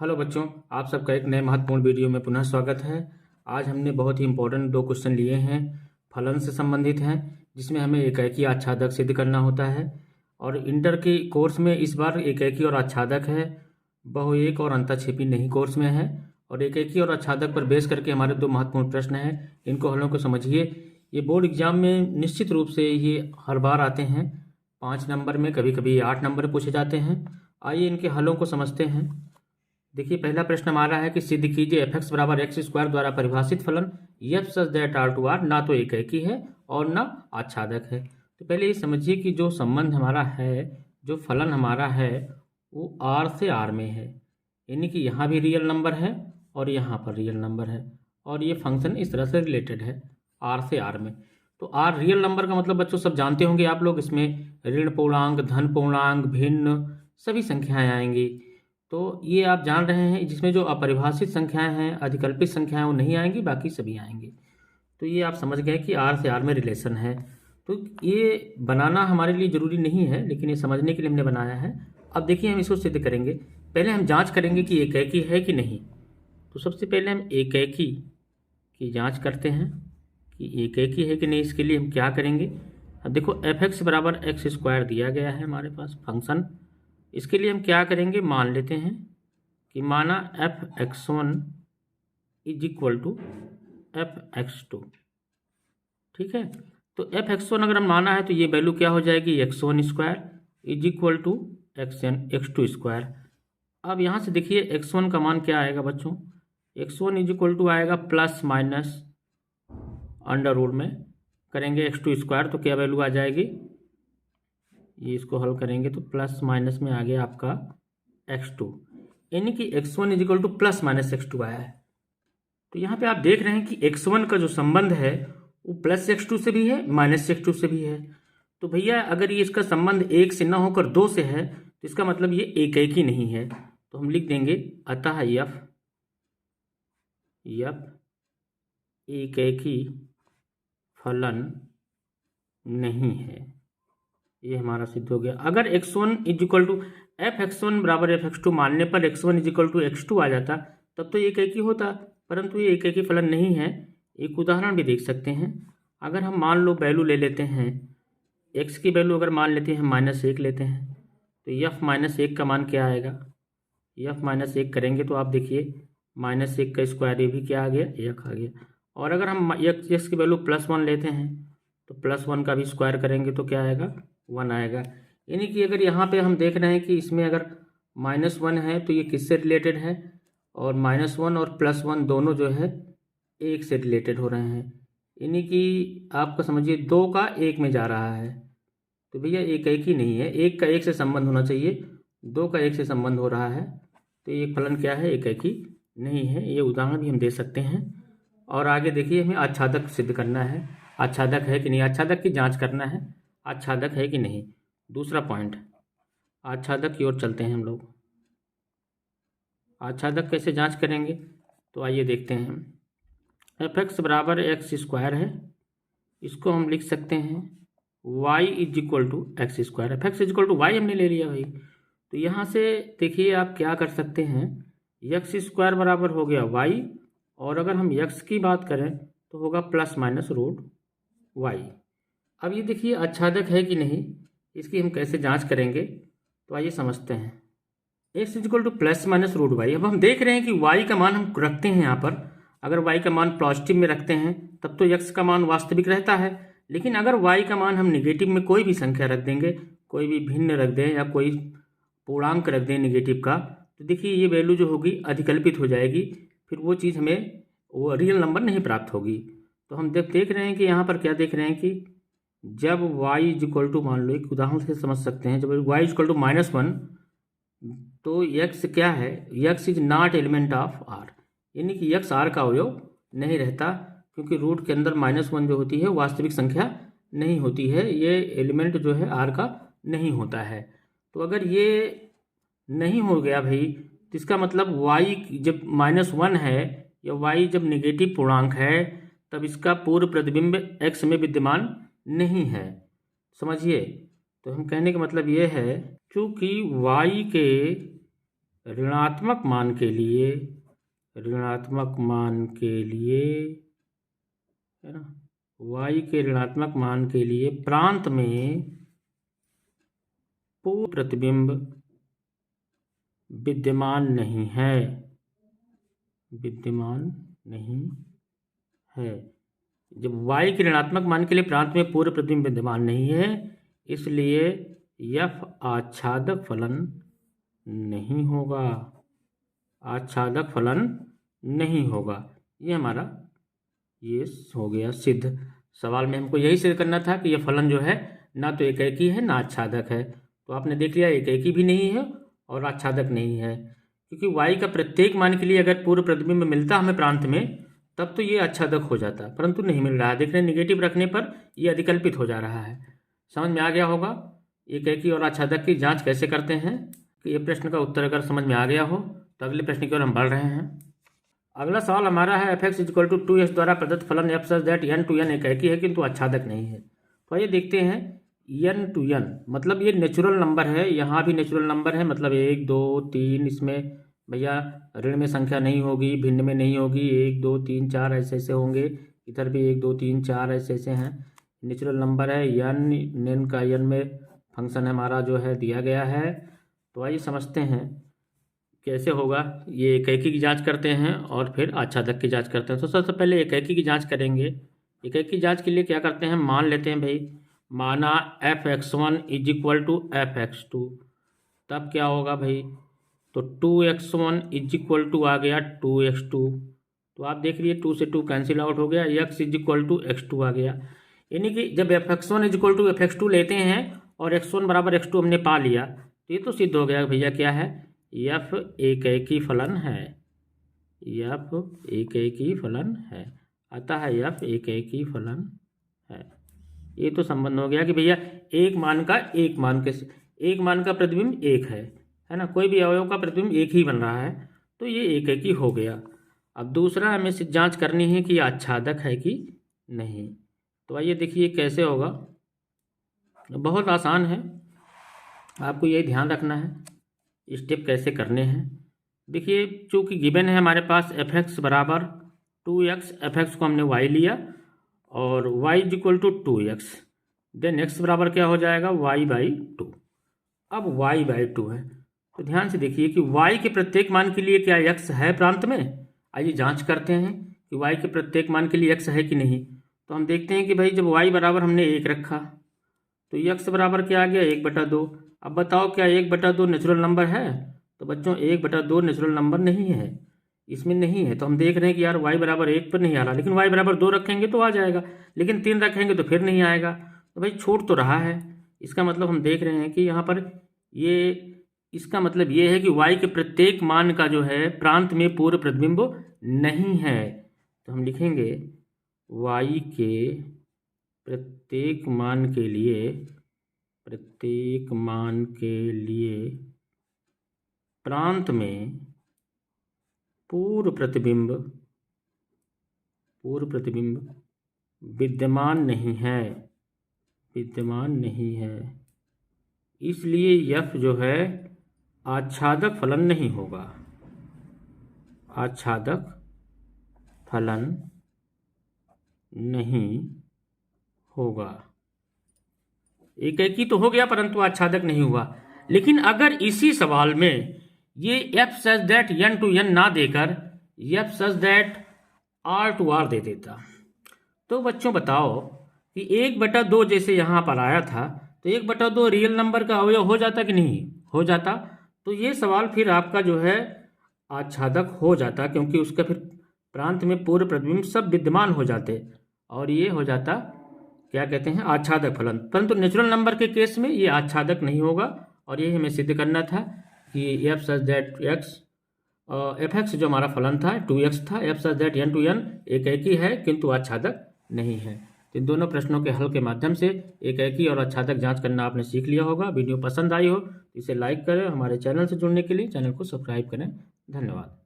Hello बच्चों, आप सबका एक नए महत्वपूर्ण वीडियो में पुनः स्वागत है। आज हमने बहुत ही इंपॉर्टेंट 2 क्वेश्चन लिए हैं, फलन से संबंधित हैं, जिसमें हमें एकाकी आच्छादक सिद्ध करना होता है। और इंटर के कोर्स में इस बार एकाकी और आच्छादक है, बहुएक और अंतःक्षेपी नहीं कोर्स में है। और एकाकी और आच्छादक पर बेस करके हमारे 2 महत्वपूर्ण प्रश्न हैं, इनको हलों को समझिए। ये बोर्ड एग्जाम में निश्चित रूप से ये हर बार आते हैं, 5 नंबर में, कभी कभी 8 नंबर पूछे जाते हैं। आइए इनके हलों को समझते हैं। देखिए, पहला प्रश्न हमारा है कि सिद्ध कीजिए f(x) बराबर एक्स स्क्वायर द्वारा परिभाषित फलन f such that r to r ना तो एकाकी है और ना आच्छादक है। तो पहले ये समझिए कि जो संबंध हमारा है, जो फलन हमारा है, वो r से r में है, यानी कि यहाँ भी रियल नंबर है और यहाँ पर रियल नंबर है, और ये फंक्शन इस तरह से रिलेटेड है r से r में। तो r रियल नंबर का मतलब बच्चों सब जानते होंगे आप लोग, इसमें ऋण पूर्णांक, धन पूर्णांक, भिन्न सभी संख्याएं आएंगी। तो ये आप जान रहे हैं, जिसमें जो अपरिभाषित संख्याएं हैं, अधिकल्पित संख्याएं, वो नहीं आएंगी, बाकी सभी आएंगी। तो ये आप समझ गए कि r से r में रिलेशन है। तो ये बनाना हमारे लिए ज़रूरी नहीं है, लेकिन ये समझने के लिए हमने बनाया है। अब देखिए, हम इसको सिद्ध करेंगे। पहले हम जांच करेंगे कि एकाकी है कि नहीं। तो सबसे पहले हम एकाकी की जांच करते हैं कि एकाकी है कि नहीं। इसके लिए हम क्या करेंगे, अब देखो f(x) बराबर एक्स स्क्वायर दिया गया है हमारे पास फंक्शन। इसके लिए हम क्या करेंगे, मान लेते हैं कि माना f(x1) is equal to f(x2), ठीक है। तो f(x1) अगर हम माना है तो ये वैल्यू क्या हो जाएगी, x1 square is equal to x2 square. अब यहाँ से देखिए x1 का मान क्या आएगा बच्चों, x1 इज इक्वल टू आएगा प्लस माइनस अंडर रूट में करेंगे x2 स्क्वायर, तो क्या वैल्यू आ जाएगी, ये इसको हल करेंगे तो प्लस माइनस में आ गया आपका x2, यानी कि x1 is equal to plus minus x2 आया है। तो यहाँ पे आप देख रहे हैं कि x1 का जो संबंध है वो प्लस x2 से भी है, माइनस x2 से भी है। तो भैया अगर ये इसका संबंध 1 से ना होकर 2 से है, तो इसका मतलब ये एकाकी नहीं है। तो हम लिख देंगे अतः f एकाकी फलन नहीं है। ये हमारा सिद्ध हो गया। अगर x1 is equal to f(x1) बराबर f(x2) मानने पर x1 is equal to x2 आ जाता, तब तो ये एकाकी होता, परंतु ये एकाकी फलन नहीं है। एक उदाहरण भी देख सकते हैं। अगर हम मान लो वैल्यू ले लेते हैं, x की वैल्यू अगर मान लेते हैं -1 लेते हैं, तो f-1 का मान क्या आएगा, f-1 करेंगे तो आप देखिए -1 का स्क्वायर, ये भी क्या आ गया, 1 आ गया। और अगर हम x की वैल्यू +1 लेते हैं तो +1 का भी स्क्वायर करेंगे तो क्या आएगा, 1 आएगा। यानी कि अगर यहाँ पे हम देख रहे हैं कि इसमें अगर -1 है तो ये किससे रिलेटेड है, और -1 और +1 दोनों जो है 1 से रिलेटेड हो रहे हैं। यानी कि आपका समझिए 2 का 1 में जा रहा है, तो भैया एकाकी नहीं है। 1 का 1 से संबंध होना चाहिए, 2 का 1 से संबंध हो रहा है, तो ये फलन क्या है, एकाकी नहीं है। ये उदाहरण भी हम दे सकते हैं। और आगे देखिए, हमें आच्छादक सिद्ध करना है, आच्छादक है कि नहीं, आच्छादक की जांच करना है, आच्छादक है कि नहीं। दूसरा पॉइंट, आच्छादक की ओर चलते हैं हम लोग। आच्छादक कैसे जांच करेंगे, तो आइए देखते हैं। f(x) बराबर एक्स स्क्वायर है, इसको हम लिख सकते हैं y is equal to X square. f(x) is equal to y हमने ले लिया भाई। तो यहाँ से देखिए आप क्या कर सकते हैं, एक्स स्क्वायर बराबर हो गया y, और अगर हम x की बात करें तो होगा प्लस माइनस रूट y। अब ये देखिए आच्छादक है कि नहीं, इसकी हम कैसे जांच करेंगे, तो आइए समझते हैं। x is equal to plus minus root y। अब हम देख रहे हैं कि y का मान हम रखते हैं यहाँ पर, अगर y का मान पॉजिटिव में रखते हैं तब तो x का मान वास्तविक रहता है, लेकिन अगर y का मान हम निगेटिव में कोई भी संख्या रख देंगे, कोई भी भिन्न रख दें या कोई पूर्णांक रख दें निगेटिव का, तो देखिए ये वैल्यू जो होगी अधिकल्पित हो जाएगी, फिर वो चीज़ हमें वो रियल नंबर नहीं प्राप्त होगी। तो हम देख रहे हैं कि यहाँ पर क्या देख रहे हैं कि जब y इज इक्वल टू, मान लो एक उदाहरण से समझ सकते हैं, जब y इज इक्वल टू -1, तो x क्या है, x is not element of r, यानी कि x r का अवयव नहीं रहता, क्योंकि रूट के अंदर -1 जो होती है वास्तविक संख्या नहीं होती है, ये एलिमेंट जो है r का नहीं होता है। तो अगर ये नहीं हो गया भाई, तो इसका मतलब y जब -1 है या y जब निगेटिव पूर्णांक है, तब इसका पूर्व प्रतिबिंब x में विद्यमान नहीं है, समझिए। तो हम कहने का मतलब ये है, चूँकि y के ऋणात्मक मान के लिए है ना, y के ऋणात्मक मान के लिए प्रांत में पूर्ण प्रतिबिंब विद्यमान नहीं है, जब y के ऋणात्मक मान के लिए प्रांत में पूर्ण प्रतिबिंब विद्यमान नहीं है, इसलिए f आच्छादक फलन नहीं होगा। ये हमारा ये हो गया सिद्ध। सवाल में हमको यही सिद्ध करना था कि यह फलन जो है ना तो एकाएकी है ना आच्छादक है। तो आपने देख लिया एकाएकी भी नहीं है और आच्छादक नहीं है, क्योंकि y का प्रत्येक मान के लिए अगर पूर्ण प्रतिबिंब मिलता हमें प्रांत में, तब तो ये आच्छादक हो जाता, परंतु नहीं मिल रहा है। देख रहे हैं निगेटिव रखने पर ये अधिकल्पित हो जा रहा है। समझ में आ गया होगा एकाएकी और आच्छादक की जांच कैसे करते हैं। कि ये प्रश्न का उत्तर अगर समझ में आ गया हो तो अगले प्रश्न की ओर हम बढ़ रहे हैं। अगला सवाल हमारा है f(x = 2x) द्वारा प्रदत्त फलन f such that n to n एकाएकी है किंतु आच्छादक नहीं है। तो ये देखते हैं n to n मतलब ये नेचुरल नंबर है, यहाँ भी नेचुरल नंबर है, मतलब 1 2 3, इसमें भैया ऋण में संख्या नहीं होगी, भिन्न में नहीं होगी, 1 2 3 4 ऐसे ऐसे होंगे, इधर भी 1 2 3 4 ऐसे ऐसे हैं। नेचुरल नंबर है, n का n में फंक्शन हमारा जो है दिया गया है। तो आइए समझते हैं कैसे होगा। ये एकाएकी की जांच करते हैं और फिर आच्छादक की जांच करते हैं। तो सबसे पहले एकाएकी की जांच करेंगे। एकाएकी की जांच के लिए क्या करते हैं, मान लेते हैं भाई, माना f(x1) = f(x2), तब क्या होगा भाई, तो 2x1 = आ गया 2x2। तो आप देख लीजिए 2 से 2 कैंसिल आउट हो गया, x = x2 आ गया। यानी कि जब f(x1) = f(x2) लेते हैं और x1 = x2 हमने पा लिया, तो ये तो सिद्ध हो गया भैया क्या है, f एकाएकी फलन है, अतः f एकाएकी फलन है। ये तो संबंध हो गया कि भैया एक मान का प्रतिबिंब एक है ना, कोई भी अवयव का प्रतिबिंब एक ही बन रहा है, तो ये एकाएकी हो गया। अब दूसरा हमें जांच करनी है कि आच्छादक है कि नहीं। तो आइए देखिए कैसे होगा, बहुत आसान है, आपको यही ध्यान रखना है स्टेप कैसे करने हैं। देखिए चूँकि गिवन है हमारे पास f(x) = 2x, f(x) को हमने y लिया और y = 2x, देन x बराबर क्या हो जाएगा, y/2। अब y/2 है, तो ध्यान से देखिए कि y के प्रत्येक मान के लिए क्या x है प्रांत में। आइए जांच करते हैं कि y के प्रत्येक मान के लिए x है कि नहीं। तो हम देखते हैं कि भाई जब y बराबर हमने 1 रखा तो x बराबर क्या आ गया, 1/2। अब बताओ क्या 1/2 नेचुरल नंबर है। तो बच्चों 1/2 नेचुरल नंबर नहीं है, इसमें नहीं है। तो हम देख रहे हैं कि यार y = 1 पर नहीं आ रहा, लेकिन y = 2 रखेंगे तो आ जाएगा, लेकिन 3 रखेंगे तो फिर नहीं आएगा। तो भाई छूट तो रहा है, इसका मतलब हम देख रहे हैं कि यहाँ पर इसका मतलब ये है कि y के प्रत्येक मान का जो है प्रांत में पूर्ण प्रतिबिंब नहीं है। तो हम लिखेंगे y के प्रत्येक मान के लिए प्रांत में पूर्ण प्रतिबिंब विद्यमान नहीं है, इसलिए f जो है आच्छादक फलन नहीं होगा। एकाएकी तो हो गया परंतु आच्छादक नहीं हुआ। लेकिन अगर इसी सवाल में ये f such that n to n ना देकर f such that r to r दे देता, तो बच्चों बताओ कि 1/2 जैसे यहाँ पर आया था, तो 1/2 रियल नंबर का अवयव हो जाता कि नहीं हो जाता। तो ये सवाल फिर आपका जो है आच्छादक हो जाता, क्योंकि उसका फिर प्रांत में पूर्ण प्रतिबिंब सब विद्यमान हो जाते और ये हो जाता क्या कहते हैं, आच्छादक फलन। परंतु नेचुरल नंबर के केस में ये आच्छादक नहीं होगा, और ये हमें सिद्ध करना था कि f सच दैट f(x) जो हमारा फलन था 2x था, f such that n to n एकाएकी है किंतु आच्छादक नहीं है। तो इन दोनों प्रश्नों के हल के माध्यम से एकाएकी और आच्छादक जांच करना आपने सीख लिया होगा। वीडियो पसंद आई हो तो इसे लाइक करें, हमारे चैनल से जुड़ने के लिए चैनल को सब्सक्राइब करें। धन्यवाद।